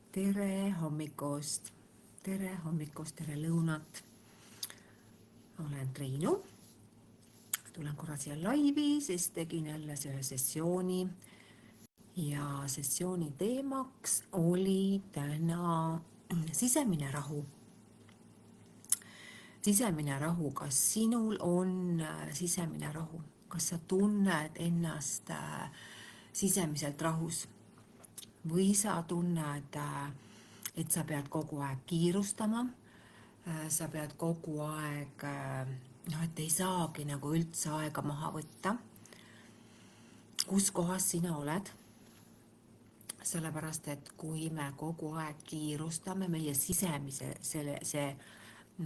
Tere hommikust, tere lõunat. Olen Triinu. Tulen korra siia laivi, siis tegin jälle ühe sessiooni. Ja sessiooni teemaks oli täna sisemine rahu. Sisemine rahu, kas sinul on sisemine rahu? Kas sa tunned ennast sisemiselt rahus? Või sa tunned, et sa pead kogu aeg kiirustama, sa pead kogu aeg, et ei saagi nagu üldse aega maha võtta. Kus kohas sina oled? Sellepärast, et kui me kogu aeg kiirustame, meie sisemise, see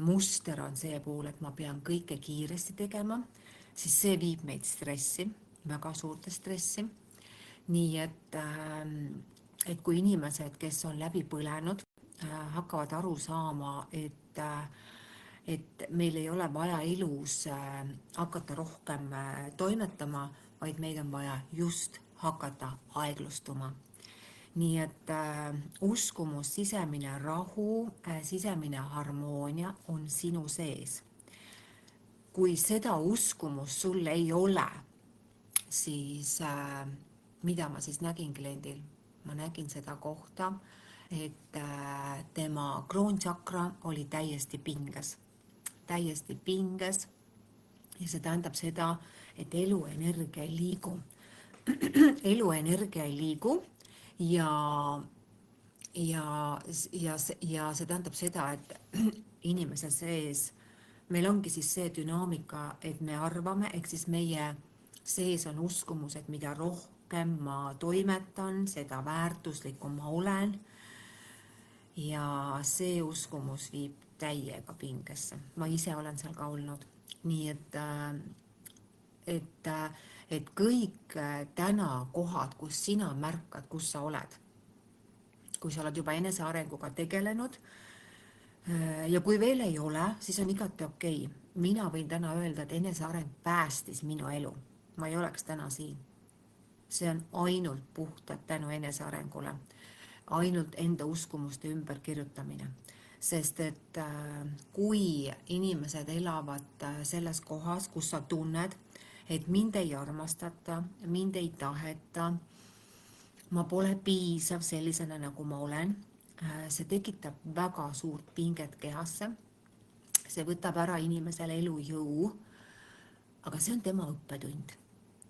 muster on see pool, et ma pean kõike kiiresti tegema, siis see viib meid stressi, väga suurte stressi. Nii et kui inimesed, kes on läbi põlenud, hakkavad aru saama, et meil ei ole vaja elus hakata rohkem toimetama, vaid meil on vaja just hakata aeglustuma. Nii et uskumus, sisemine rahu, sisemine harmoonia on sinu sees. Kui seda uskumust sul ei ole, siis mida ma siis nägin kliendil? Ma nägin seda kohta, et tema kroonchakra oli täiesti pinges. Ja see tähendab seda, et eluenergia ei liigu. Eluenergia ei liigu ja see tähendab seda, et inimese sees meil ongi siis see dünaamika, et me arvame, ehk siis meie sees on uskumus, et mida rohkem ma toimetan, seda väärtuslikum ma olen. Ja see uskumus viib täiega pingesse. Ma ise olen seal ka olnud. Nii et kõik täna kohad, kus sina märkad, kus sa oled. Kui sa oled juba enesearenguga tegelenud ja kui veel ei ole, siis on igati okei. Mina võin täna öelda, et eneseareng päästis minu elu. Ma ei oleks täna siin. See on ainult puhtalt tänu enesearengule. Ainult enda uskumuste ümberkirjutamine. Sest et kui inimesed elavad selles kohas, kus sa tunned, et mind ei armastata, mind ei taheta, ma pole piisav sellisena, nagu ma olen, see tekitab väga suurt pinget kehasse, see võtab ära inimesele elujõu, aga see on tema õppetund.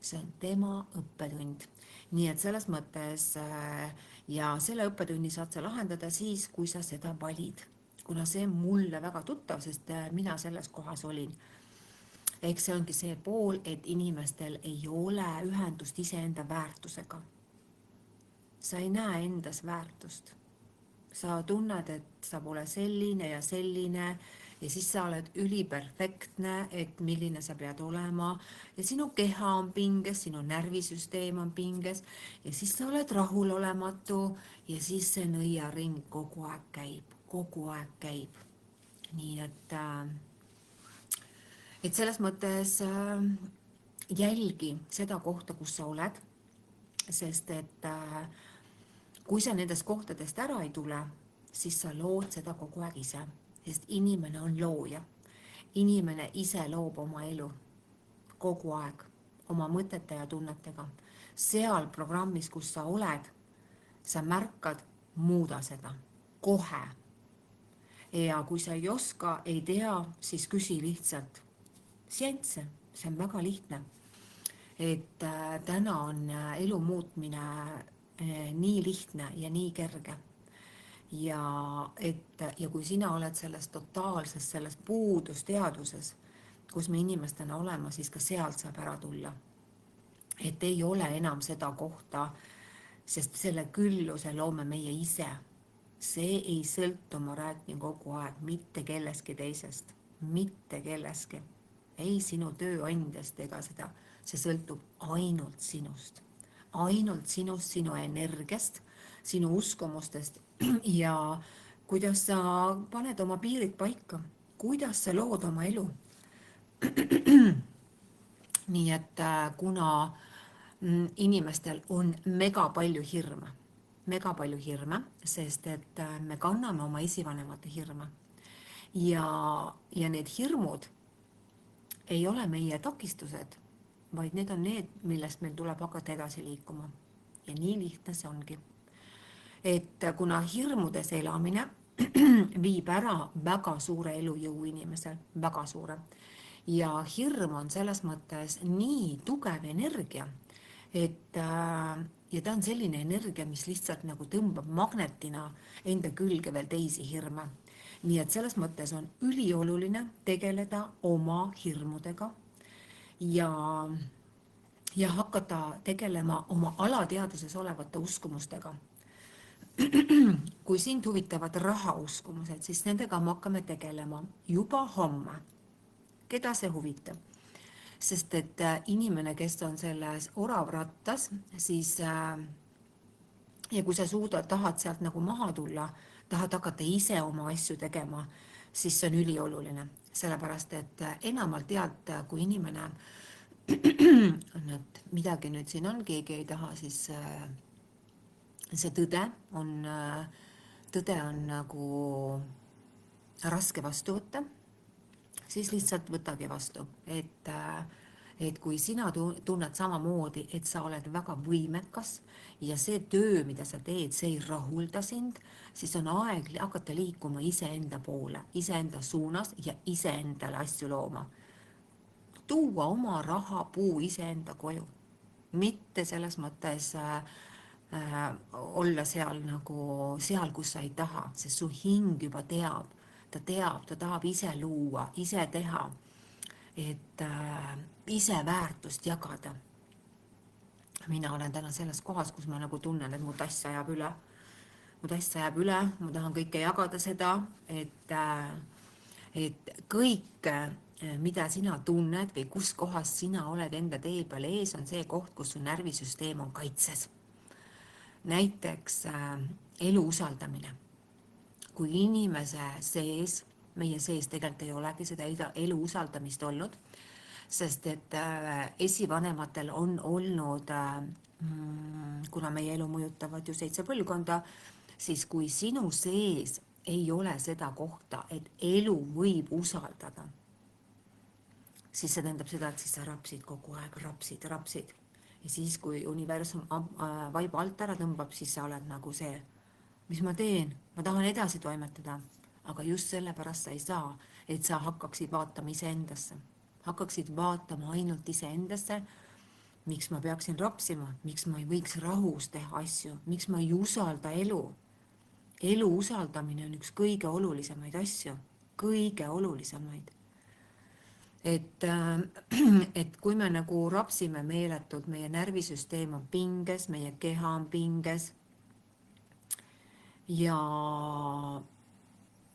See on tema õppetund. Nii et selles mõttes ja selle õppetunni saad sa lahendada siis, kui sa seda valid. Kuna see on mulle väga tuttav, sest mina selles kohas olin. Ehk see ongi see pool, et inimestel ei ole ühendust iseenda väärtusega. Sa ei näe endas väärtust. Sa tunned, et sa pole selline ja selline ja siis sa oled üliperfektne, et milline sa pead olema ja sinu keha on pinges, sinu närvisüsteem on pinges ja siis sa oled rahulolematu ja siis see nõiaring kogu aeg käib. Nii et selles mõttes jälgi seda kohta, kus sa oled, sest et kui sa nendest kohtadest ära ei tule, siis sa lood seda kogu aeg ise, sest inimene on looja. Inimene ise loob oma elu kogu aeg, oma mõtete ja tunnetega. Seal programmis, kus sa oled, sa märkad, muuda seda kohe. Ja kui sa ei oska, ei tea, siis küsi lihtsalt seansse, see on väga lihtne. Et täna on elu muutmine nii lihtne ja nii kerge. Ja kui sina oled selles totaalses, selles puudusteaduses, kus me inimestena olema, siis ka sealt saab ära tulla. Et ei ole enam seda kohta, sest selle külluse loome meie ise. See ei sõltu, ma räägin kogu aeg, mitte kelleski teisest, mitte kelleski. Ei sinu tööandjast ega seda, see sõltub ainult sinust. Ainult sinust, sinu energiast, sinu uskumustest ja kuidas sa paned oma piirid paika, kuidas sa lood oma elu. Nii et kuna inimestel on mega palju hirme, mega palju hirme, sest et me kanname oma esivanemate hirme. Ja need hirmud ei ole meie takistused, vaid need on need, millest meil tuleb hakata edasi liikuma. Ja nii lihtne see ongi. Et kuna hirmudes elamine viib ära väga suure elujõu inimesel, väga suure. Ja hirm on selles mõttes nii tugev energia, et ja ta on selline energia, mis lihtsalt nagu tõmbab magnetina enda külge veel teisi hirme. Nii et selles mõttes on ülioluline tegeleda oma hirmudega ja hakata tegelema oma alateadvuses olevate uskumustega. Kui sind huvitavad rahauskumused, siis nendega me hakkame tegelema juba homme. Keda see huvitab? Sest et inimene, kes on selles oravrattas, siis ja kui sa tahad sealt nagu maha tulla, tahad hakata ise oma asju tegema, siis see on ülioluline. Sellepärast, et enamalt tead, kui inimene midagi nüüd siin on, keegi ei taha, siis see tõde on nagu raske vastu võtta, siis lihtsalt võtagi vastu, et kui sina tunned samamoodi, et sa oled väga võimekas ja see töö, mida sa teed, see ei rahulda sind, siis on aeg hakata liikuma iseenda poole, iseenda suunas ja iseendale asju looma. Tuua oma rahapuu iseenda koju, mitte selles mõttes olla seal, kus sa ei taha, sest su hing juba teab, ta tahab ise luua, ise teha, et ise väärtust jagada. Mina olen täna selles kohas, kus ma nagu tunnen, et mu tass ajab üle, ma tahan kõike jagada seda, et kõik, mida sina tunned või kus kohas sina oled enda tee peal ees, on see koht, kus su närvisüsteem on kaitses. Näiteks elu usaldamine. Kui inimese sees, meie sees tegelikult ei olegi seda elu usaldamist olnud, sest et esivanematel on olnud, kuna meie elu mõjutavad ju 7 põlvkonda, siis kui sinu sees ei ole seda kohta, et elu võib usaldada, siis see tähendab seda, et siis sa rapsid kogu aeg, rapsid. Ja siis, kui universum vaiba alt ära tõmbab, siis sa oled nagu see, mis ma teen, ma tahan edasi toimetada, aga just sellepärast sa ei saa, et sa hakkaksid vaatama iseendasse, hakkaksid vaatama ainult iseendasse, miks ma peaksin rapsima, miks ma ei võiks rahus teha asju, miks ma ei usalda elu. Elu usaldamine on üks kõige olulisemaid asju, kõige olulisemaid. Et kui me nagu rapsime meeletult, meie närvisüsteem on pinges, meie keha on pinges ja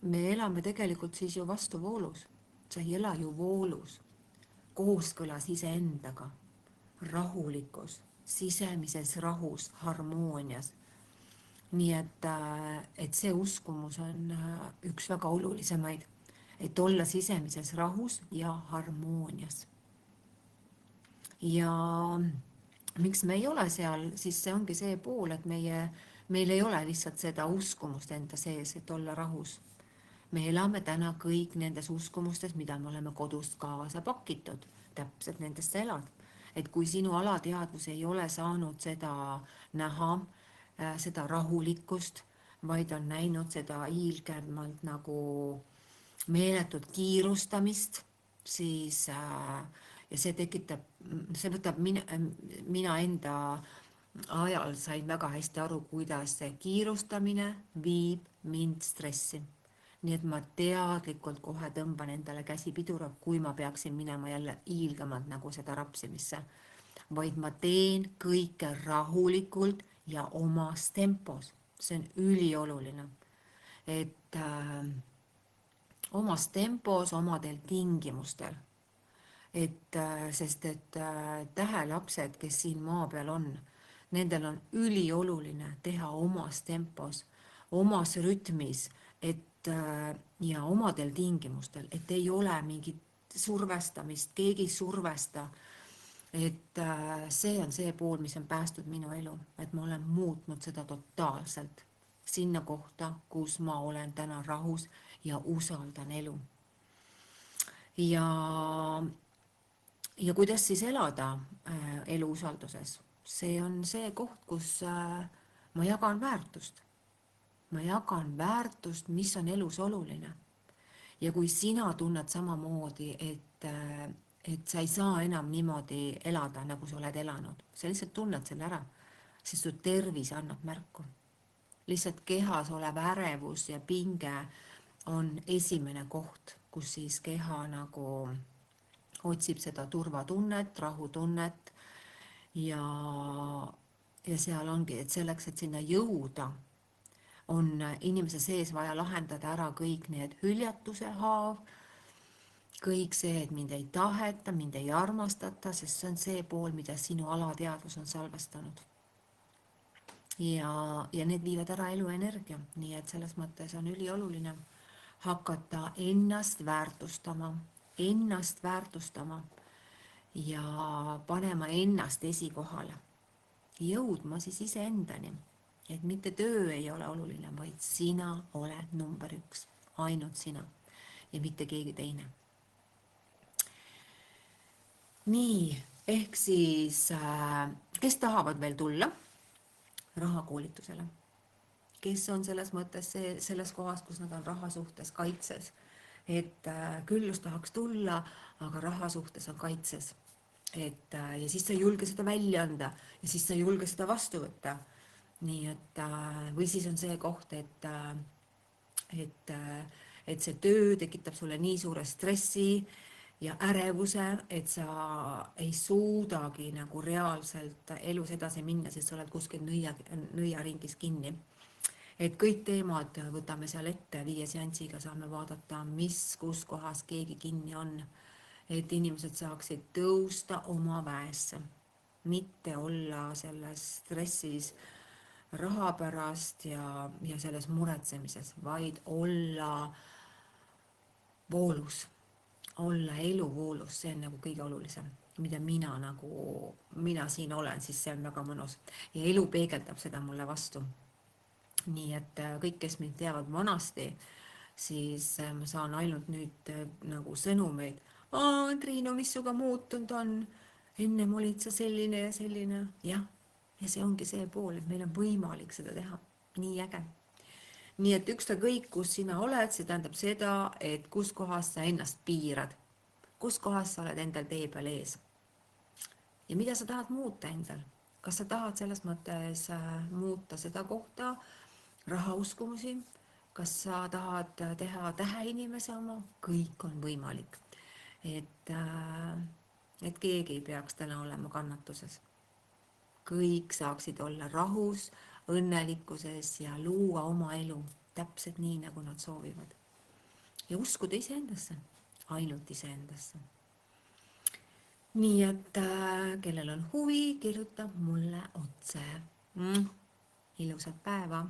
me elame tegelikult siis ju vastuvoolus. Sa ei ela ju voolus, kooskõlas iseendaga, rahulikus, sisemises rahus, harmoonias. Nii et see uskumus on üks väga olulisemaid. Et olla sisemises rahus ja harmoonias. Ja miks me ei ole seal, siis see ongi see pool, et meil ei ole lihtsalt seda uskumust enda sees, et olla rahus. Me elame täna kõik nendes uskumustes, mida me oleme kodust kaasa pakitud, täpselt nendest sa elad. Et kui sinu alateadvus ei ole saanud seda näha, seda rahulikkust, vaid on näinud seda hiilgemalt nagu meeletut kiirustamist, siis ja see tekitab, see võtab mina enda ajal sain väga hästi aru, kuidas see kiirustamine viib mind stressi. Nii et ma teadlikult kohe tõmban endale käsi pidura, kui ma peaksin minema jälle hiilgemalt nagu seda rapsimisse, vaid ma teen kõike rahulikult ja omas tempos. See on ülioluline, et omas tempos, omadel tingimustel. Sest et tähelapsed, kes siin maa peal on, nendel on ülioluline teha omas tempos, omas rütmis, ja omadel tingimustel, et ei ole mingit survestamist, keegi ei survesta, et see on see pool, mis on päästnud minu elu, et ma olen muutnud seda totaalselt sinna kohta, kus ma olen täna rahus ja usaldan elu. Ja kuidas siis elada elu usalduses? See on see koht, kus ma jagan väärtust. Ma jagan väärtust, mis on elus oluline. Ja kui sina tunned samamoodi, et sa ei saa enam niimoodi elada, nagu sa oled elanud, sa lihtsalt tunned selle ära, sest su tervis annab märku. Lihtsalt kehas olev ärevus ja pinge on esimene koht, kus siis keha nagu otsib seda turvatunnet, rahutunnet ja seal ongi, et selleks, et sinna jõuda, on inimese sees vaja lahendada ära kõik need hüljatuse haav, kõik see, et mind ei taheta, mind ei armastata, sest see on see pool, mida sinu alateadvus on salvestanud. Ja need viivad ära eluenergia, nii et selles mõttes on ülioluline hakata ennast väärtustama ja panema ennast esikohale, jõudma siis iseendani, et mitte töö ei ole oluline, vaid sina oled number 1, ainult sina ja mitte keegi teine. Nii, ehk siis kes tahavad veel tulla rahakoolitusele, kes on selles mõttes selles kohas, kus nad on raha suhtes kaitses, et küllus tahaks tulla, aga raha suhtes on kaitses, ja siis sa ei julge seda välja anda ja siis sa ei julge seda vastu võtta. Nii et või siis on see koht, et see töö tekitab sulle nii suure stressi ja ärevuse, et sa ei suudagi nagu reaalselt elus edasi minna, sest sa oled kuskil nõiaringis kinni. Et kõik teemad võtame seal ette, 5 seansiga saame vaadata, kus kohas keegi kinni on, et inimesed saaksid tõusta oma väesse, mitte olla selles stressis raha pärast ja selles muretsemises, vaid olla voolus, olla eluvoolus, see on nagu kõige olulisem, mida mina siin olen, siis see on väga mõnus ja elu peegeldab seda mulle vastu. Nii et kõik, kes mind teavad vanasti, siis ma saan ainult nüüd nagu sõnumeid, Triinu, mis suga muutunud on, ennem olid sa selline ja selline, jah, ja see ongi see pool, et meil on võimalik seda teha, nii äge. Nii et ükskõik, kus sina oled, see tähendab seda, et kus kohas sa ennast piirad, kus kohas sa oled endal tee peal ees ja mida sa tahad muuta endal. Kas sa tahad selles mõttes muuta seda kohta, rahauskumusi, kas sa tahad teha täheinimese oma, kõik on võimalik. Et keegi ei peaks täna olema kannatuses. Kõik saaksid olla rahus, õnnelikkuses ja luua oma elu täpselt nii, nagu nad soovivad. Ja uskuda iseendasse, ainult iseendasse. Nii et kellel on huvi, kirjutab mulle otse. Ilusat päeva!